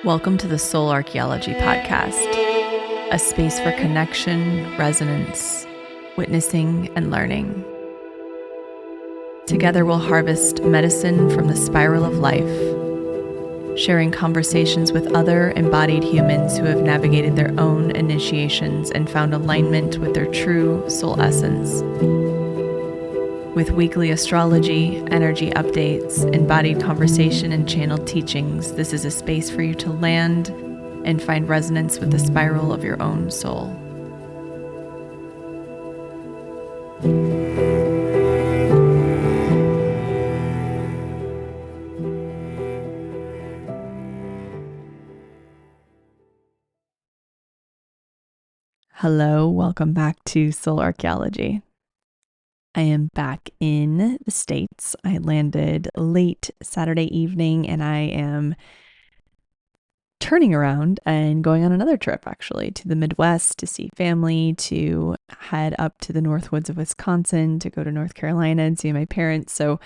Welcome to the Soul Archaeology podcast, a space for connection, resonance, witnessing, and learning. Together we'll harvest medicine from the spiral of life, sharing conversations with other embodied humans who have navigated their own initiations and found alignment with their true soul essence. With weekly astrology, energy updates, embodied conversation, and channeled teachings, this is a space for you to land and find resonance with the spiral of your own soul. Hello, welcome back to Soul Archaeology. I am back in the States. I landed late Saturday evening and I am turning around and going on another trip actually to the Midwest to see family, to head up to the North Woods of Wisconsin, to go to North Carolina and see my parents. So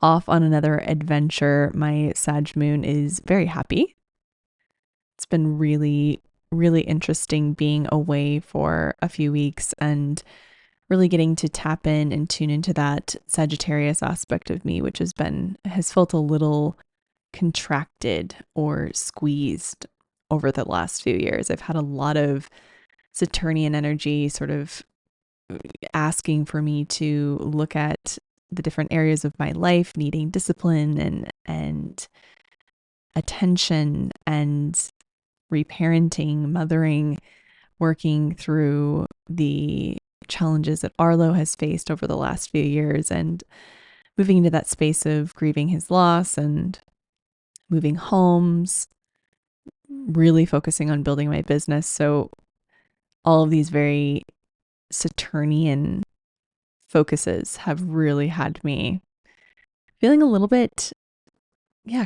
off on another adventure. My Sag moon is very happy. It's been really interesting being away for a few weeks and really getting to tap in and tune into that Sagittarius aspect of me, which has felt a little contracted or squeezed over the last few years. I've had a lot of Saturnian energy sort of asking for me to look at the different areas of my life, needing discipline and attention and reparenting, mothering, working through the challenges that Arlo has faced over the last few years and moving into that space of grieving his loss and moving homes, really focusing on building my business. So all of these very Saturnian focuses have really had me feeling a little bit,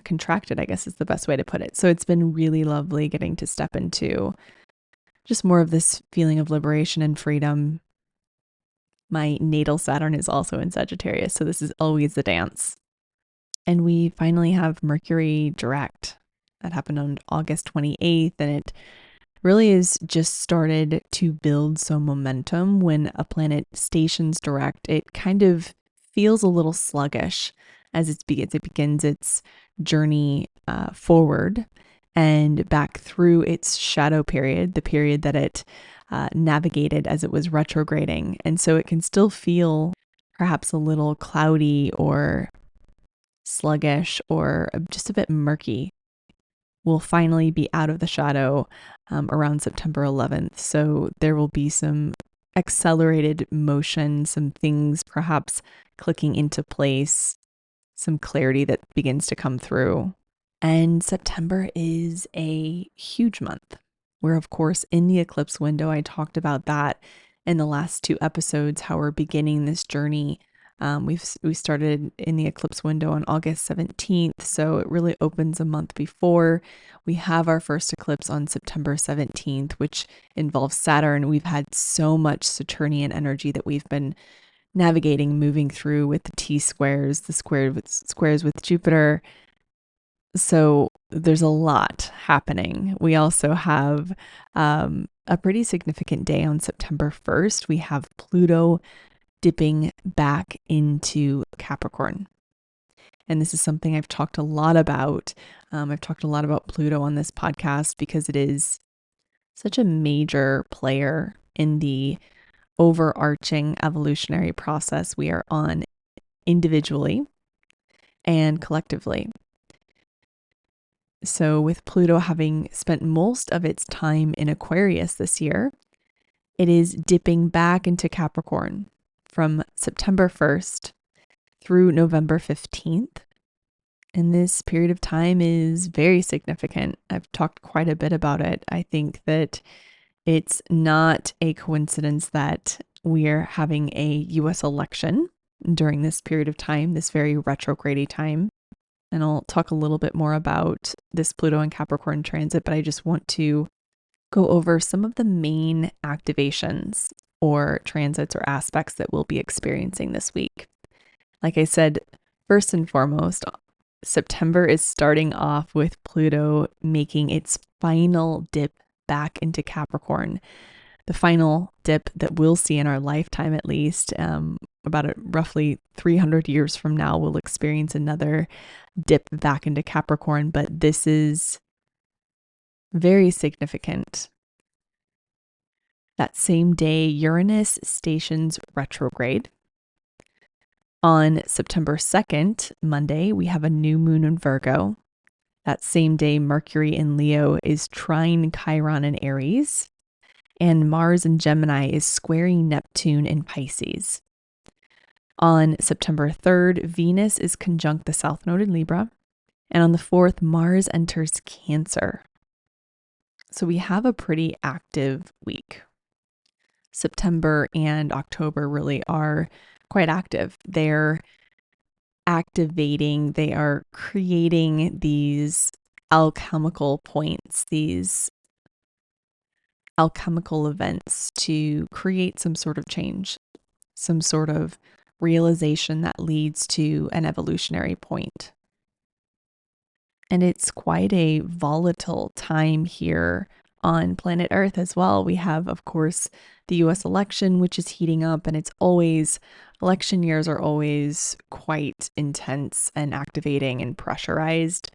contracted, I guess is the best way to put it. So it's been really lovely getting to step into just more of this feeling of liberation and freedom. My natal Saturn is also in Sagittarius, so this is always the dance. And we finally have Mercury direct. That happened on August 28th, and it really is just started to build some momentum. When a planet stations direct, it kind of feels a little sluggish as it begins its journey forward and back through its shadow period, the period that it navigated as it was retrograding. And so it can still feel perhaps a little cloudy or sluggish or just a bit murky. We'll finally be out of the shadow around September 11th. So there will be some accelerated motion, some things perhaps clicking into place, some clarity that begins to come through. And September is a huge month. We're, of course, in the eclipse window. I talked about that in the last two episodes, how we're beginning this journey. We started in the eclipse window on August 17th, so it really opens a month before. We have our first eclipse on September 17th, which involves Saturn. We've had so much Saturnian energy that we've been navigating, moving through with the T-squares, the squares with Jupiter. So there's a lot happening. We also have a pretty significant day on September 1st. We have Pluto dipping back into Capricorn. And this is something I've talked a lot about. I've talked a lot about Pluto on this podcast because it is such a major player in the overarching evolutionary process we are on individually and collectively. So with Pluto having spent most of its time in Aquarius this year, it is dipping back into Capricorn from September 1st through November 15th. And this period of time is very significant. I've talked quite a bit about it. I think that it's not a coincidence that we're having a US election during this period of time, this very retrograde time. And I'll talk a little bit more about this Pluto and Capricorn transit, but I just want to go over some of the main activations or transits or aspects that we'll be experiencing this week. Like I said, first and foremost, September is starting off with Pluto making its final dip back into Capricorn. The final dip that we'll see in our lifetime, at least. Roughly 300 years from now, we'll experience another dip back into Capricorn, but this is very significant. That same day, Uranus stations retrograde. On September 2nd, Monday, we have a new moon in Virgo. That same day, Mercury in Leo is trine Chiron in Aries, and Mars in Gemini is squaring Neptune in Pisces. On September 3rd, Venus is conjunct the South Node in Libra, and on the 4th, Mars enters Cancer. So we have a pretty active week. September and October really are quite active. They're activating, they are creating these alchemical points, these alchemical events to create some sort of change, some sort of realization that leads to an evolutionary point. And it's quite a volatile time here on planet Earth as well. We have, of course, the US election, which is heating up, and election years are always quite intense and activating and pressurized.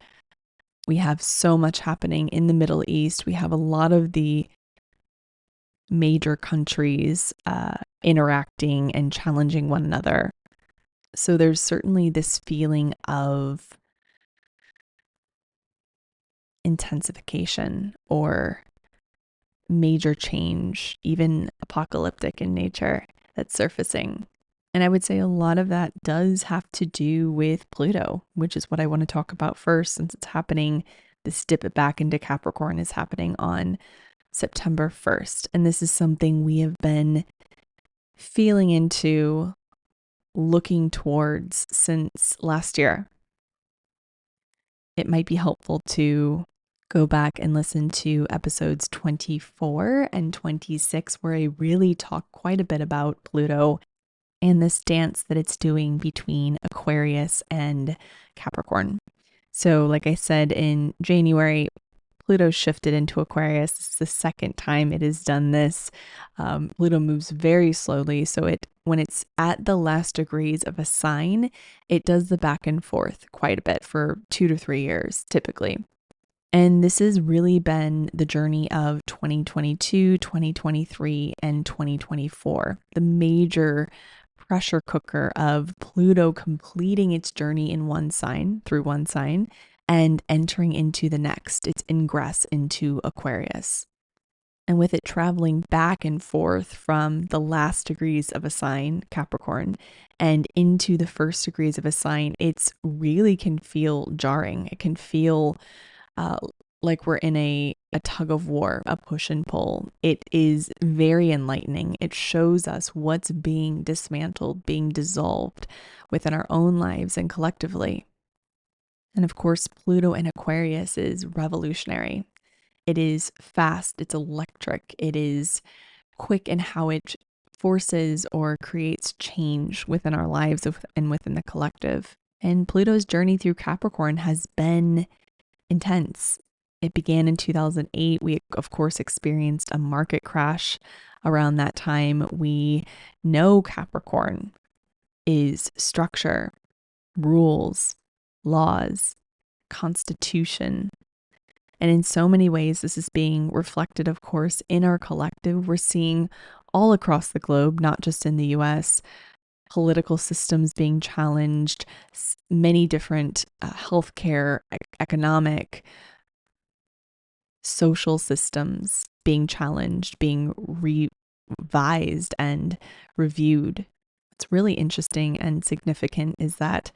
We have so much happening in the Middle East. We have a lot of the major countries interacting and challenging one another. So there's certainly this feeling of intensification or major change, even apocalyptic in nature, that's surfacing. And I would say a lot of that does have to do with Pluto, which is what I want to talk about first, since it's happening. This dip back into Capricorn is happening on September 1st. And this is something we have been feeling into, looking towards since last year. It might be helpful to go back and listen to episodes 24 and 26, where I really talk quite a bit about Pluto and this dance that it's doing between Aquarius and Capricorn. So like I said, in January, Pluto shifted into Aquarius. This is the second time it has done this. Pluto moves very slowly. So when it's at the last degrees of a sign, it does the back and forth quite a bit for 2 to 3 years, typically. And this has really been the journey of 2022, 2023, and 2024. The major pressure cooker of Pluto completing its journey in one sign, through one sign, and entering into the next, its ingress into Aquarius. And with it traveling back and forth from the last degrees of a sign, Capricorn, and into the first degrees of a sign, it's really can feel jarring. It can feel like we're in a tug of war, a push and pull. It is very enlightening. It shows us what's being dismantled, being dissolved within our own lives and collectively. And of course, Pluto in Aquarius is revolutionary. It is fast, it's electric, it is quick in how it forces or creates change within our lives and within the collective. And Pluto's journey through Capricorn has been intense. It began in 2008. We, of course, experienced a market crash around that time. We know Capricorn is structure, rules, laws, constitution. And in so many ways, this is being reflected, of course, in our collective. We're seeing all across the globe, not just in the US, political systems being challenged, many different healthcare, economic, social systems being challenged, being revised and reviewed. What's really interesting and significant is that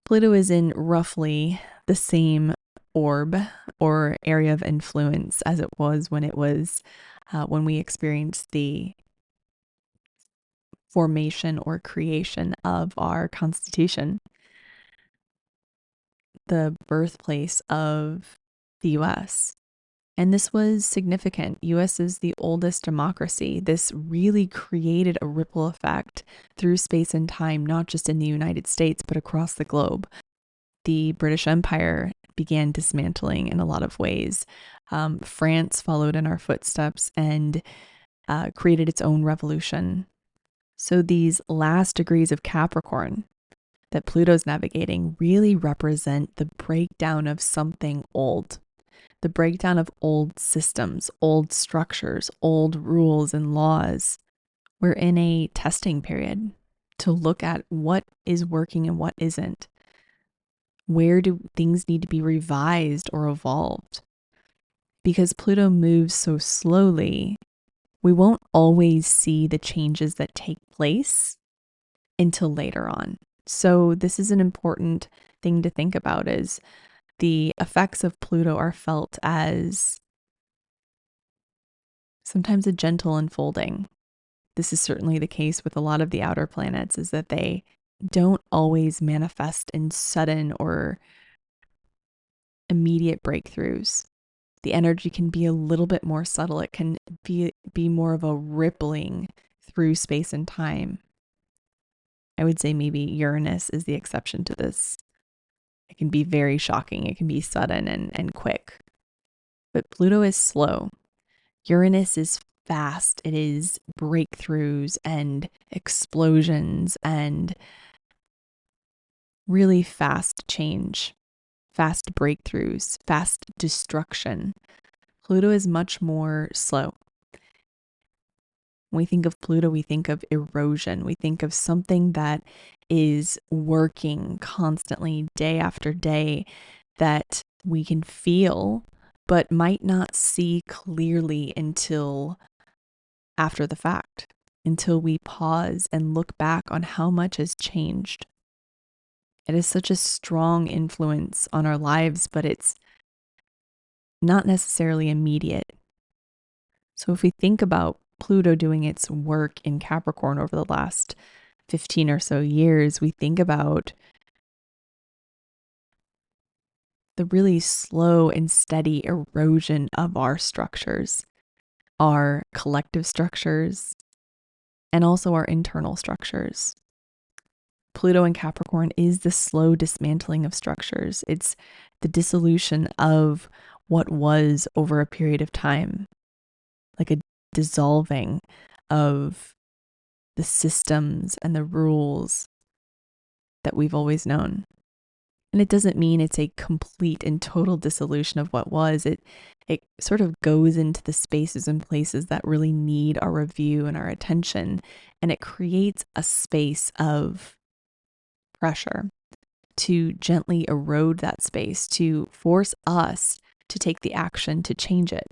Pluto is in roughly the same orb or area of influence as it was when we experienced the formation or creation of our Constitution, the birthplace of the US. And this was significant. US is the oldest democracy. This really created a ripple effect through space and time, not just in the United States, but across the globe. the British Empire began dismantling in a lot of ways. France followed in our footsteps and created its own revolution. So these last degrees of Capricorn that Pluto's navigating really represent the breakdown of something old, the breakdown of old systems, old structures, old rules and laws. We're in a testing period to look at what is working and what isn't. Where do things need to be revised or evolved? Because Pluto moves so slowly, we won't always see the changes that take place until later on. So this is an important thing to think about, is the effects of Pluto are felt as sometimes a gentle unfolding. This is certainly the case with a lot of the outer planets, is that they don't always manifest in sudden or immediate breakthroughs. The energy can be a little bit more subtle. It can be more of a rippling through space and time. I would say maybe Uranus is the exception to this. It can be very shocking. It can be sudden and quick. But Pluto is slow. Uranus is fast. It is breakthroughs and explosions and really fast change, fast breakthroughs, fast destruction. Pluto is much more slow. When we think of Pluto, we think of erosion. We think of something that is working constantly day after day that we can feel, but might not see clearly until after the fact, until we pause and look back on how much has changed. It is such a strong influence on our lives, but it's not necessarily immediate. So if we think about Pluto doing its work in Capricorn over the last 15 or so years, we think about the really slow and steady erosion of our structures, our collective structures, and also our internal structures. Pluto in Capricorn is the slow dismantling of structures. It's the dissolution of what was over a period of time, like a dissolving of the systems and the rules that we've always known. And it doesn't mean it's a complete and total dissolution of what was. It sort of goes into the spaces and places that really need our review and our attention. And it creates a space of pressure to gently erode that space, to force us to take the action to change it.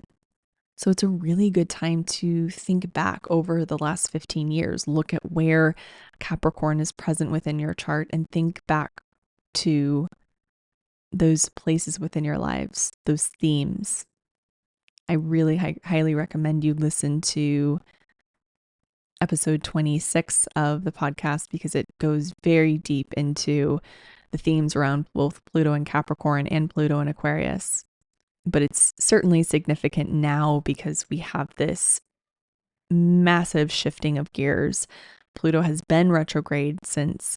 So it's a really good time to think back over the last 15 years, look at where Capricorn is present within your chart and think back to those places within your lives, those themes. I really highly recommend you listen to episode 26 of the podcast, because it goes very deep into the themes around both Pluto and Capricorn and Pluto and Aquarius. But it's certainly significant now because we have this massive shifting of gears. Pluto has been retrograde since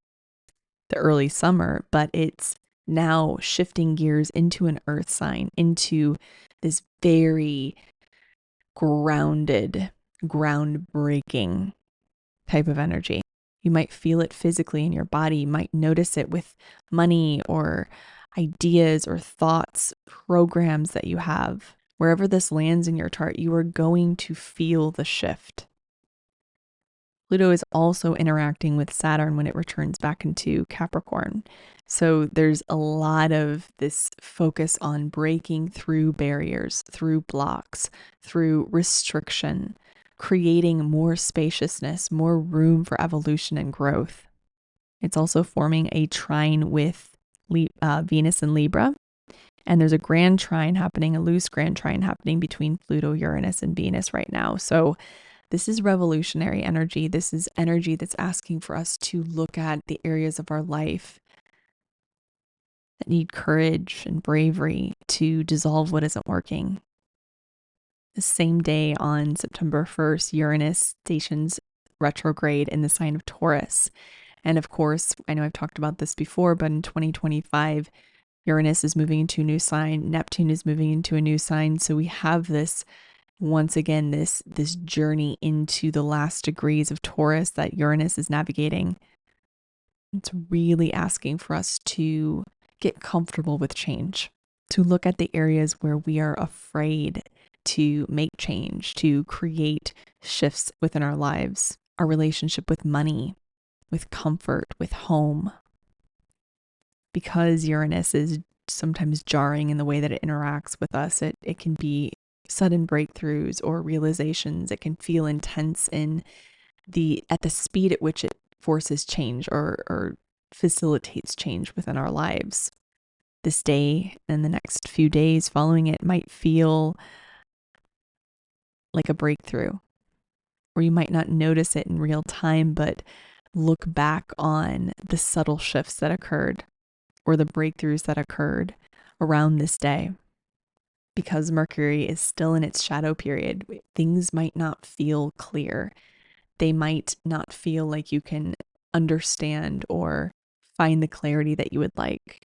the early summer, but it's now shifting gears into an earth sign, into this very grounded, groundbreaking type of energy. You might feel it physically in your body. You might notice it with money or ideas or thoughts, programs that you have. Wherever this lands in your chart, you are going to feel the shift. Pluto is also interacting with Saturn when it returns back into Capricorn. So there's a lot of this focus on breaking through barriers, through blocks, through restriction, creating more spaciousness, more room for evolution and growth. It's also forming a trine with Venus and Libra. And there's a grand trine happening, a loose grand trine happening between Pluto, Uranus, and Venus right now. So this is revolutionary energy. This is energy that's asking for us to look at the areas of our life that need courage and bravery to dissolve what isn't working. The same day on September 1st, Uranus stations retrograde in the sign of Taurus. And of course, I know I've talked about this before, but in 2025, Uranus is moving into a new sign, Neptune is moving into a new sign. So we have this, once again, this journey into the last degrees of Taurus that Uranus is navigating. It's really asking for us to get comfortable with change, to look at the areas where we are afraid to make change, to create shifts within our lives, our relationship with money, with comfort, with home. Because Uranus is sometimes jarring in the way that it interacts with us, it can be sudden breakthroughs or realizations. It can feel intense at the speed at which it forces change or facilitates change within our lives. This day and the next few days following it might feel like a breakthrough, or you might not notice it in real time, but look back on the subtle shifts that occurred or the breakthroughs that occurred around this day. Because Mercury is still in its shadow period, things might not feel clear. They might not feel like you can understand or find the clarity that you would like.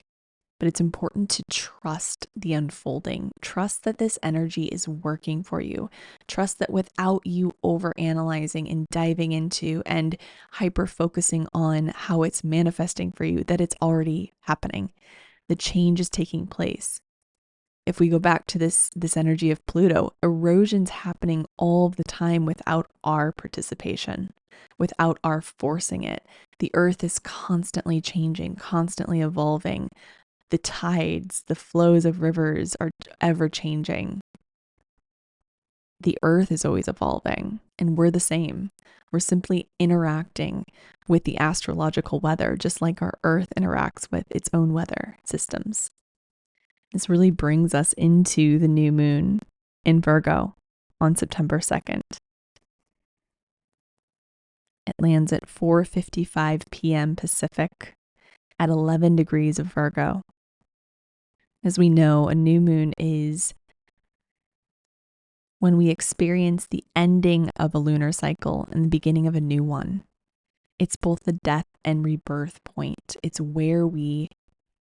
But it's important to trust the unfolding. Trust that this energy is working for you. Trust that without you overanalyzing and diving into and hyper focusing on how it's manifesting for you, that it's already happening. The change is taking place. If we go back to this energy of Pluto, erosion's happening all the time without our participation, without our forcing it. The earth is constantly changing, constantly evolving. The tides, the flows of rivers are ever changing. The earth is always evolving, and we're the same. We're simply interacting with the astrological weather, just like our earth interacts with its own weather systems. This really brings us into the new moon in Virgo on September 2nd. It lands at 4:55 p.m. Pacific at 11 degrees of Virgo. As we know, a new moon is when we experience the ending of a lunar cycle and the beginning of a new one. It's both the death and rebirth point. It's where we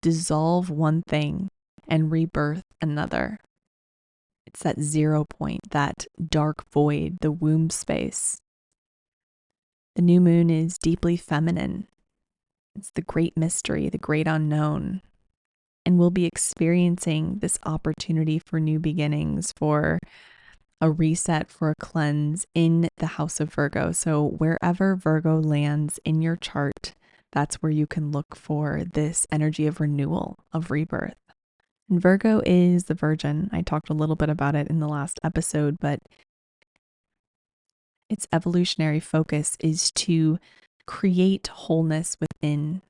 dissolve one thing and rebirth another. It's that 0 point, that dark void, the womb space. The new moon is deeply feminine. It's the great mystery, the great unknown. And we'll be experiencing this opportunity for new beginnings, for a reset, for a cleanse in the house of Virgo. So wherever Virgo lands in your chart, that's where you can look for this energy of renewal, of rebirth. And Virgo is the Virgin. I talked a little bit about it in the last episode, but its evolutionary focus is to create wholeness within,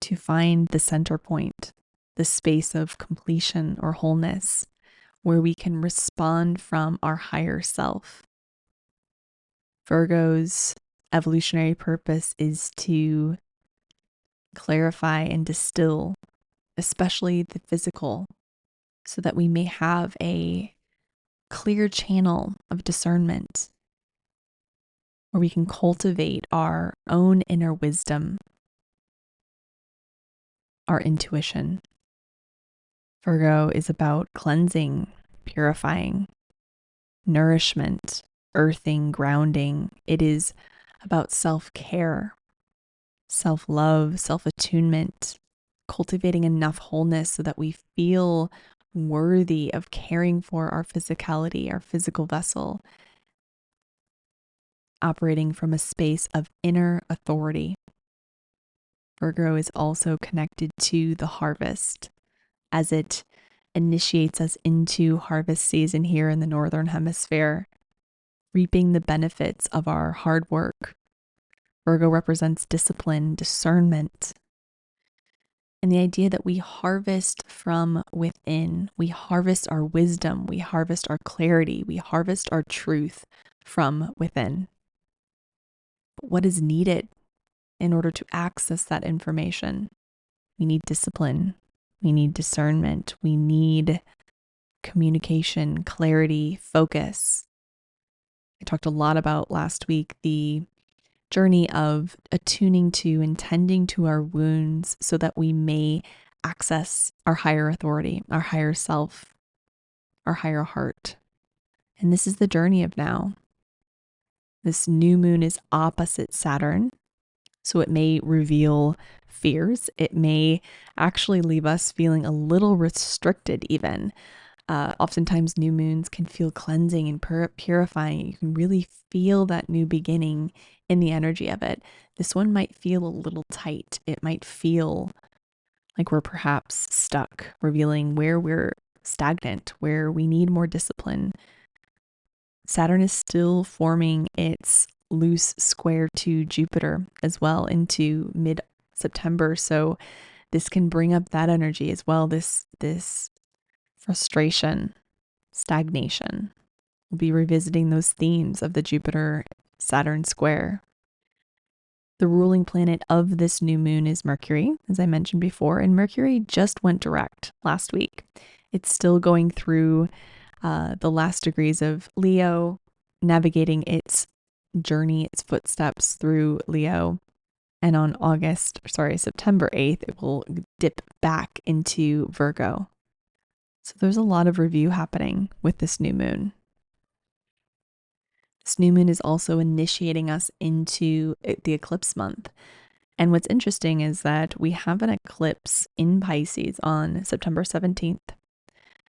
to find the center point, the space of completion or wholeness, where we can respond from our higher self. Virgo's evolutionary purpose is to clarify and distill, especially the physical, so that we may have a clear channel of discernment where we can cultivate our own inner wisdom, our intuition. Virgo is about cleansing, purifying, nourishment, earthing, grounding. It is about self-care, self-love, self-attunement, cultivating enough wholeness so that we feel worthy of caring for our physicality, our physical vessel, operating from a space of inner authority. Virgo is also connected to the harvest as it initiates us into harvest season here in the Northern Hemisphere, reaping the benefits of our hard work. Virgo represents discipline, discernment, and the idea that we harvest from within. We harvest our wisdom, we harvest our clarity, we harvest our truth from within. But what is needed in order to access that information? We need discipline, we need discernment, we need communication, clarity, focus. I talked a lot about last week the journey of attuning to and tending to our wounds so that we may access our higher authority, our higher self, our higher heart. And this is the journey of now. This new moon is opposite Saturn, so it may reveal fears. It may actually leave us feeling a little restricted even. Oftentimes new moons can feel cleansing and purifying. You can really feel that new beginning in the energy of it. This one might feel a little tight. It might feel like we're perhaps stuck, revealing where we're stagnant, where we need more discipline. Saturn is still forming its loose square to Jupiter as well into mid-September. So this can bring up that energy as well, this frustration, stagnation. We'll be revisiting those themes of the Jupiter-Saturn square. The ruling planet of this new moon is Mercury, as I mentioned before, and Mercury just went direct last week. It's still going through the last degrees of Leo, navigating its journey, its footsteps through Leo. And on September 8th, it will dip back into Virgo. So there's a lot of review happening with this new moon. This new moon is also initiating us into the eclipse month. And what's interesting is that we have an eclipse in Pisces on September 17th.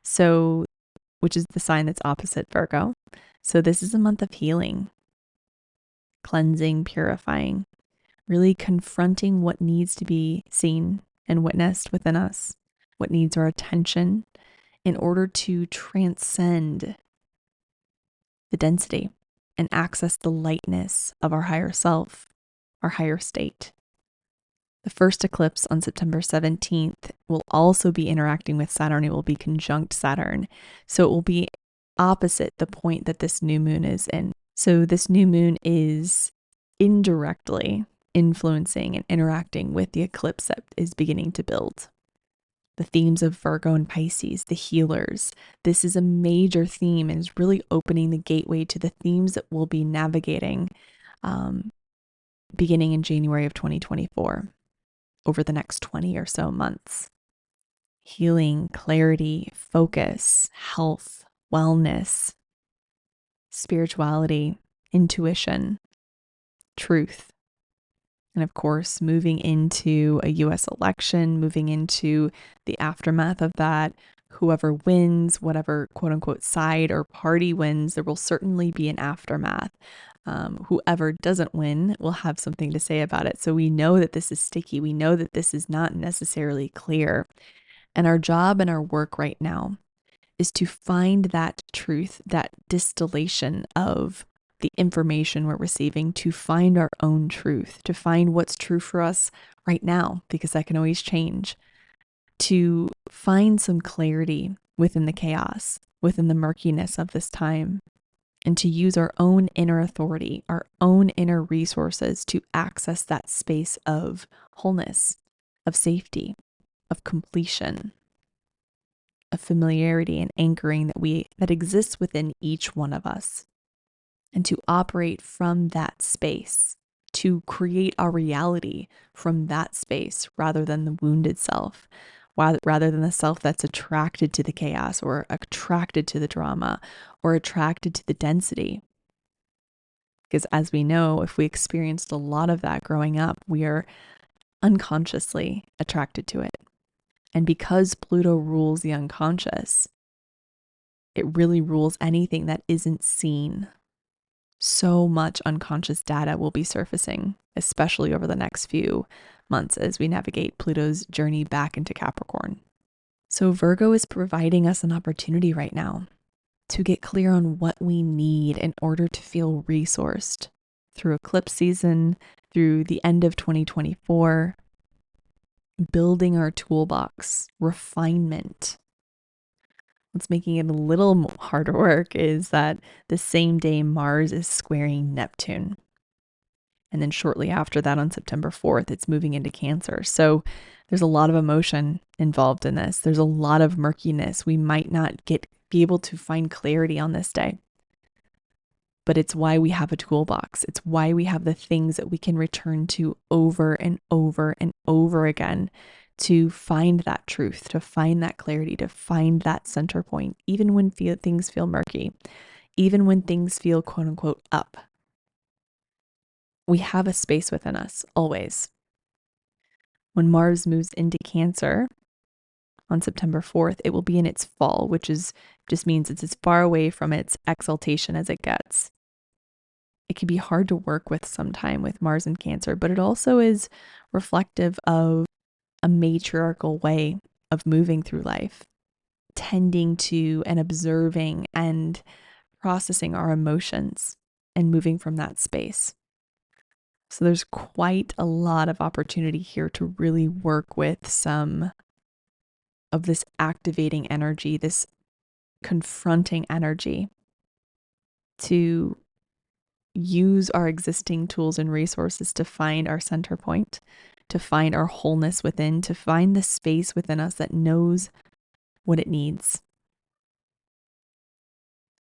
So, which is the sign that's opposite Virgo. So this is a month of healing, cleansing, purifying, really confronting what needs to be seen and witnessed within us, what needs our attention in order to transcend the density and access the lightness of our higher self, our higher state. The first eclipse on September 17th will also be interacting with Saturn. It will be conjunct Saturn. So it will be opposite the point that this new moon is in. So this new moon is indirectly influencing and interacting with the eclipse that is beginning to build. The themes of Virgo and Pisces, the healers. This is a major theme and is really opening the gateway to the themes that we'll be navigating beginning in January of 2024 over the next 20 or so months. Healing, clarity, focus, health, wellness, spirituality, intuition, truth. And of course, moving into a US election, moving into the aftermath of that, whoever wins, whatever quote unquote side or party wins, there will certainly be an aftermath. Whoever doesn't win will have something to say about it. So we know that this is sticky. We know that this is not necessarily clear. And our job and our work right now is to find that truth, that distillation of the information we're receiving, to find our own truth, to find what's true for us right now, because that can always change, to find some clarity within the chaos, within the murkiness of this time, and to use our own inner authority, our own inner resources to access that space of wholeness, of safety, of completion, of familiarity and anchoring that exists within each one of us. And to operate from that space, to create our reality from that space rather than the wounded self, rather than the self that's attracted to the chaos or attracted to the drama or attracted to the density. Because as we know, if we experienced a lot of that growing up, we are unconsciously attracted to it. And because Pluto rules the unconscious, it really rules anything that isn't seen. So much unconscious data will be surfacing, especially over the next few months as we navigate Pluto's journey back into Capricorn. So Virgo is providing us an opportunity right now to get clear on what we need in order to feel resourced through eclipse season, through the end of 2024, building our toolbox, refinement. What's making it a little harder work is that the same day Mars is squaring Neptune. And then shortly after that, on September 4th, it's moving into Cancer. So there's a lot of emotion involved in this. There's a lot of murkiness. We might not be able to find clarity on this day. but it's why we have a toolbox. It's why we have the things that we can return to over and over and over again to find that truth, to find that clarity, to find that center point, even when things feel murky, even when things feel quote unquote up. We have a space within us always. When Mars moves into Cancer on September 4th, it will be in its fall, which just means it's as far away from its exaltation as it gets. It can be hard to work with sometime with Mars in Cancer, but it also is reflective of a matriarchal way of moving through life, tending to and observing and processing our emotions and moving from that space. So there's quite a lot of opportunity here to really work with some of this activating energy, this confronting energy, to use our existing tools and resources to find our center point, to find our wholeness within, to find the space within us that knows what it needs,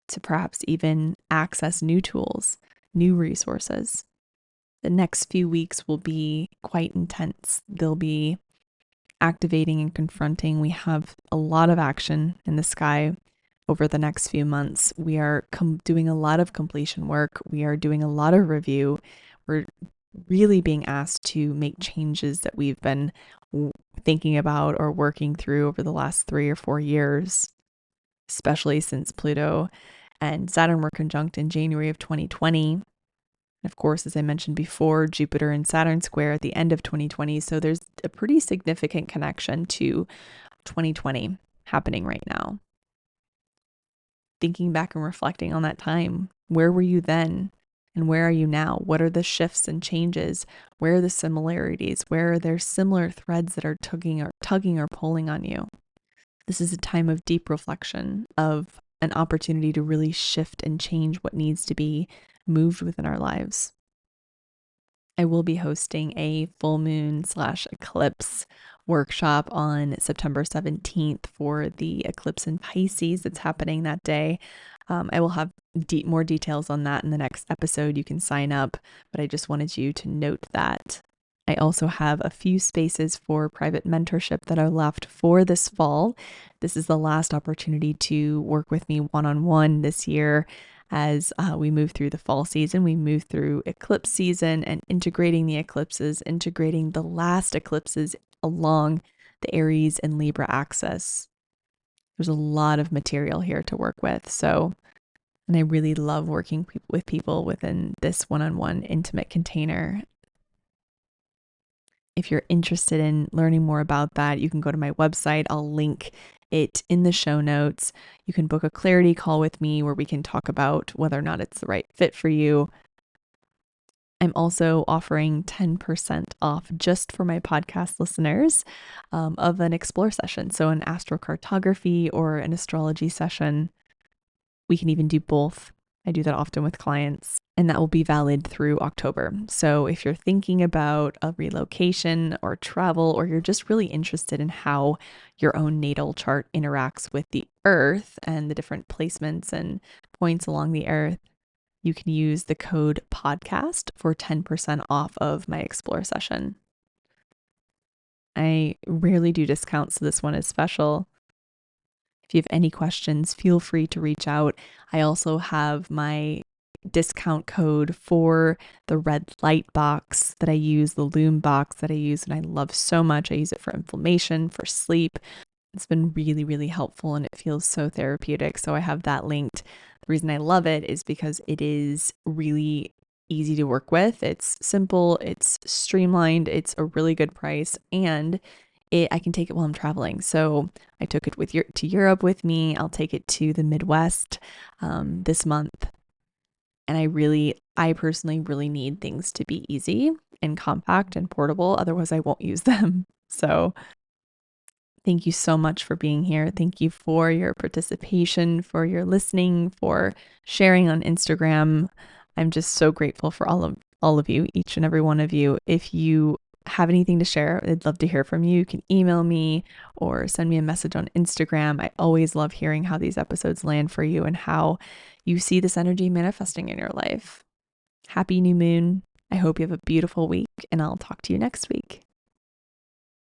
to perhaps even access new tools, new resources. The next few weeks will be quite intense. They'll be activating and confronting. We have a lot of action in the sky over the next few months. We are doing a lot of completion work. We are doing a lot of review. We're really being asked to make changes that we've been thinking about or working through over the last 3 or 4 years, especially since Pluto and Saturn were conjunct in January of 2020. Of course, as I mentioned before, Jupiter and Saturn square at the end of 2020. So there's a pretty significant connection to 2020 happening right now. Thinking back and reflecting on that time, where were you then and where are you now? What are the shifts and changes? Where are the similarities? Where are there similar threads that are tugging or pulling on you? This is a time of deep reflection, of an opportunity to really shift and change what needs to be moved within our lives. I will be hosting a full moon / eclipse workshop on September 17th for the eclipse in Pisces that's happening that day. I will have more details on that in the next episode. You can sign up, but I just wanted you to note that. I also have a few spaces for private mentorship that are left for this fall. This is the last opportunity to work with me one-on-one this year as we move through the fall season. We move through eclipse season and integrating the eclipses, integrating the last eclipses along the Aries and Libra axis. There's a lot of material here to work with. And I really love working with people within this one-on-one intimate container. If you're interested in learning more about that, you can go to my website. I'll link it in the show notes. You can book a clarity call with me where we can talk about whether or not it's the right fit for you. I'm also offering 10% off just for my podcast listeners of an explore session. So an astrocartography or an astrology session. We can even do both. I do that often with clients, and that will be valid through October. So if you're thinking about a relocation or travel, or you're just really interested in how your own natal chart interacts with the earth and the different placements and points along the earth, you can use the code podcast for 10% off of my explore session. I rarely do discounts, so this one is special. If you have any questions, feel free to reach out. I also have my discount code for the red light box that I use, the Loom box that I use, and I love so much. I use it for inflammation, for sleep. It's been really, really helpful, and it feels so therapeutic. So I have that linked. The reason I love it is because it is really easy to work with. It's simple, it's streamlined, it's a really good price, and I can take it while I'm traveling. So I took it to Europe with me. I'll take it to the Midwest this month. And I personally really need things to be easy and compact and portable. Otherwise, I won't use them. So thank you so much for being here. Thank you for your participation, for your listening, for sharing on Instagram. I'm just so grateful for all of you, each and every one of you. If you have anything to share, I'd love to hear from you. You can email me or send me a message on Instagram. I always love hearing how these episodes land for you and how you see this energy manifesting in your life. Happy new moon. I hope you have a beautiful week, and I'll talk to you next week.